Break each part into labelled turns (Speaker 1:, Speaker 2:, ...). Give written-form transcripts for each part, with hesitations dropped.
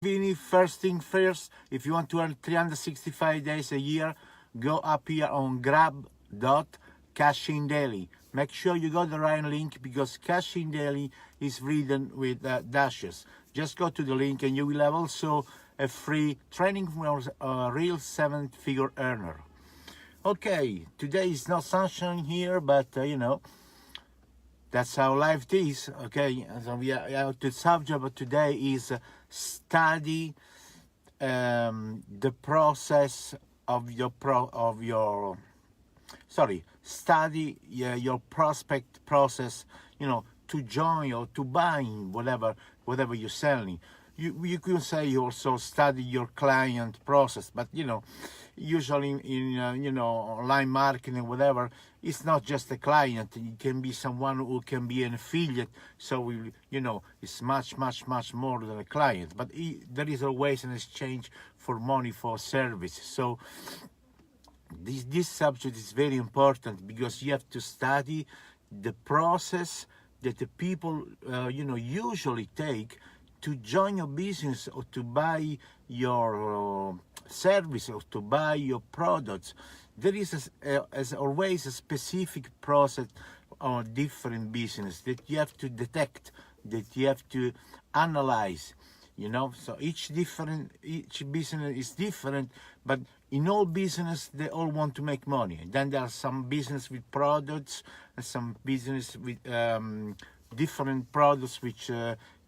Speaker 1: Vini, first thing first, if you want to earn 365 days a year, go up here on grab.cashing daily. Make sure you got the right link because Cashing Daily is written with dashes. Just go to the link and you will have also a free training from a real 7-figure earner. Okay, today is not sunshine here, but that's how life is. Okay, so the subject of today is study the process of your study your prospect process, to join or to buy whatever you're selling. You could say you also study your client process, but usually in online marketing, whatever, it's not just a client. It can be someone who can be an affiliate. So it's much more than a client. But there is always an exchange for money for service. So this subject is very important because you have to study the process that the people usually take to join your business or to buy your service or to buy your products. There is as always a specific process on different business that you have to detect, that you have to analyze. So each business is different, but in all business they all want to make money. And then there are some business with products and some business with different products which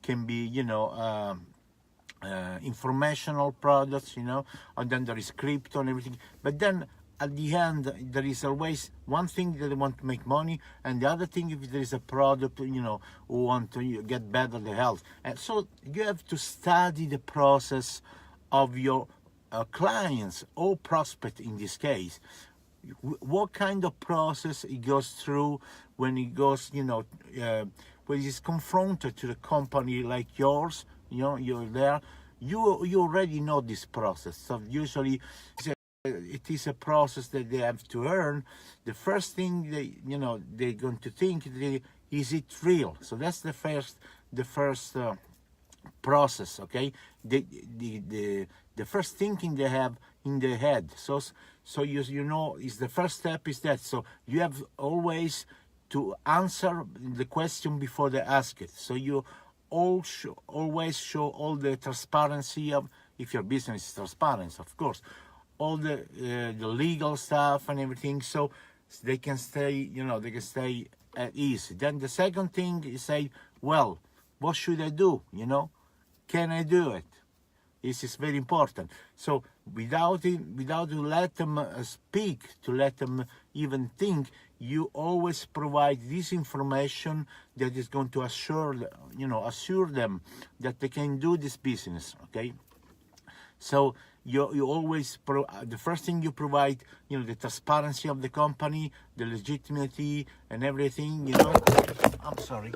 Speaker 1: can be informational products, and then there is crypto and everything. But then at the end there is always one thing that they want to make money, and the other thing, if there is a product who want to get better the health. And so you have to study the process of your clients or prospect in this case. What kind of process it goes through when it goes when it's confronted to the company like yours. You're there, you already know this process. So usually it is a process that they have to earn. The first thing they're going to think, is it real? So that's the first process. Okay, the first thinking they have in their head. So is the first step is that. So you have always to answer the question before they ask it. So you always show all the transparency of, if your business is transparent, of course, all the legal stuff and everything, so they can stay at ease. Then the second thing is say, well, what should I do? Can I do it? This is very important. So without to let them speak, to let them even think, you always provide this information that is going to assure them that they can do this business. Okay. So you always the first thing you provide, the transparency of the company, the legitimacy and everything. I'm sorry.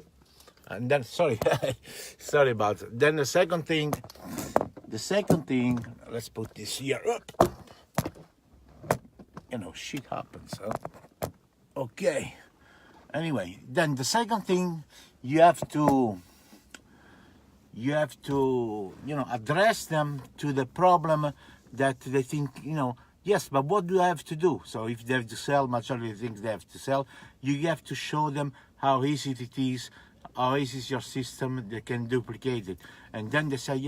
Speaker 1: And then sorry about it. Then the second thing, let's put this here up. Shit happens, huh? Okay. Anyway, then the second thing, you have to address them to the problem that they think, yes, but what do I have to do? So if they have to sell, majority of the things they have to sell, you have to show them how easy it is, how easy is your system, they can duplicate it. And then they say,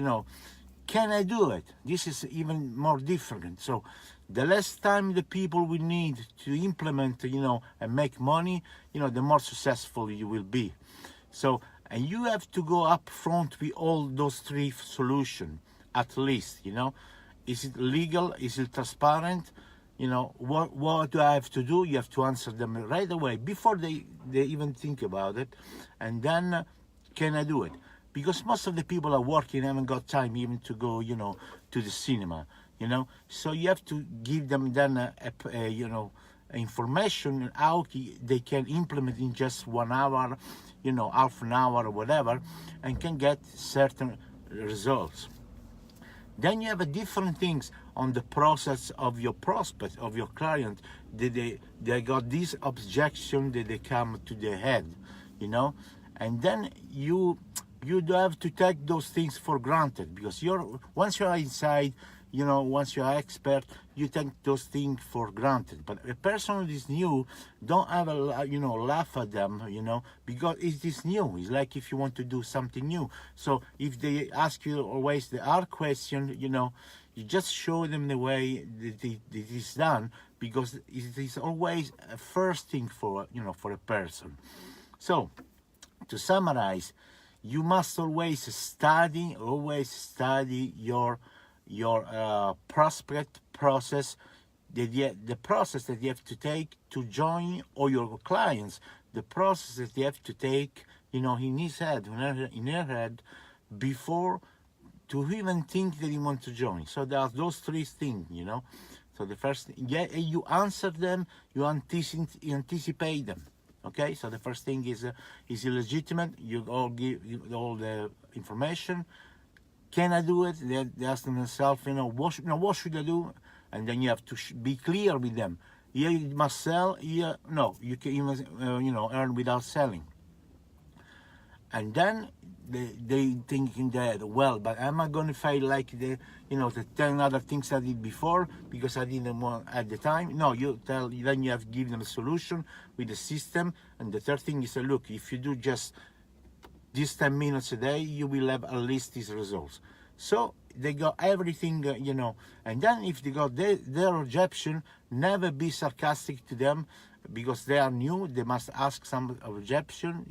Speaker 1: can I do it? This is even more different. So the less time the people will need to implement, and make money, the more successful you will be. So, and you have to go up front with all those three solutions, at least, Is it legal? Is it transparent? What do I have to do? You have to answer them right away before they even think about it. And then, can I do it? Because most of the people are working, haven't got time even to go, to the cinema, So you have to give them then information how they can implement in just 1 hour, half an hour or whatever, and can get certain results. Then you have a different things on the process of your prospect, of your client. They got this objection that they come to their head, And then you you do have to take those things for granted, because once you are inside, once you are expert, you take those things for granted. But a person who is new, don't ever laugh at them, because it is new. It's like if you want to do something new. So if they ask you always the hard question, you just show them the way that it is done, because it is always a first thing for a person. So to summarize, you must always study your prospect process, the process that you have to take to join, or your clients, the process that you have to take, in his head, in her head, before to even think that you want to join. So there are those three things, So the first, you answer them, you anticipate them. Okay, so the first thing is it legitimate? You all give all the information. Can I do it? They ask themselves, what should I do? And then you have to be clear with them. Here you must sell. Here, no, you can even earn without selling. And then they thinking that, well, but am I going to fail like the 10 other things I did before because I didn't want at the time? No, then you have to give them a solution with the system. And the third thing is, look, if you do just these 10 minutes a day, you will have at least these results. So they got everything, and then if they got their objection, never be sarcastic to them, because they are new. They must ask some objection,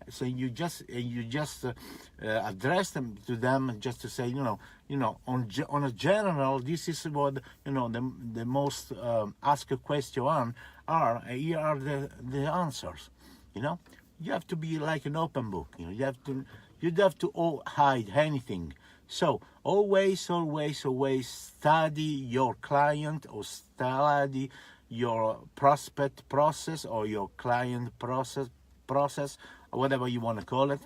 Speaker 1: So you just address them to them, just to say, on a general, this is what the most asked question are. Here are the answers. You have to be like an open book. You don't have to hide anything. So always study your client, or study your prospect process, or your client process, or whatever you want to call it.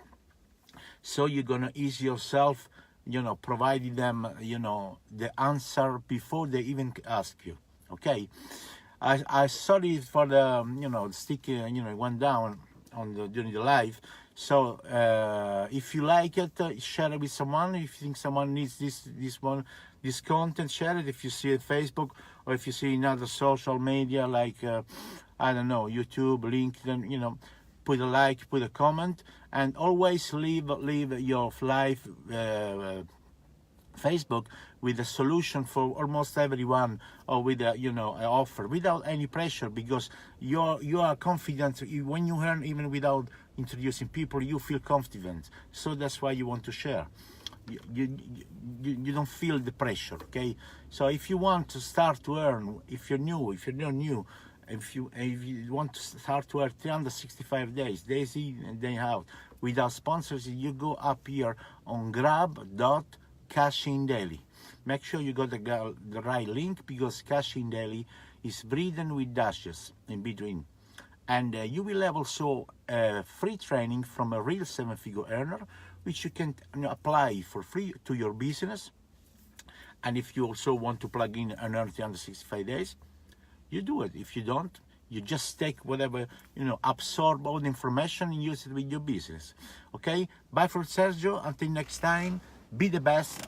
Speaker 1: So you're gonna ease yourself, providing them, the answer before they even ask you. Okay. I sorry for the stick, went down during the live. So if you like it, share it with someone. If you think someone needs this content, share it. If you see it Facebook, or if you see in other social media like I don't know, YouTube, LinkedIn, put a like, put a comment, and always leave your live Facebook with a solution for almost everyone, or with a an offer, without any pressure, because you are confident. When you earn even without introducing people, you feel confident. So that's why you want to share. You don't feel the pressure. Okay, so if you want to start to earn, if you're not new, if you want to start to earn 365 days in and day out, without sponsors, you go up here on grab.cashing daily. Make sure you got the right link, because Cashing Daily is written with dashes in between. And you will have also free training from a real 7-figure earner, which you can apply for free to your business. And if you also want to plug in and earn 365 days, you do it. If you don't, you just take whatever, absorb all the information and use it with your business. Okay? Bye from Sergio. Until next time, be the best.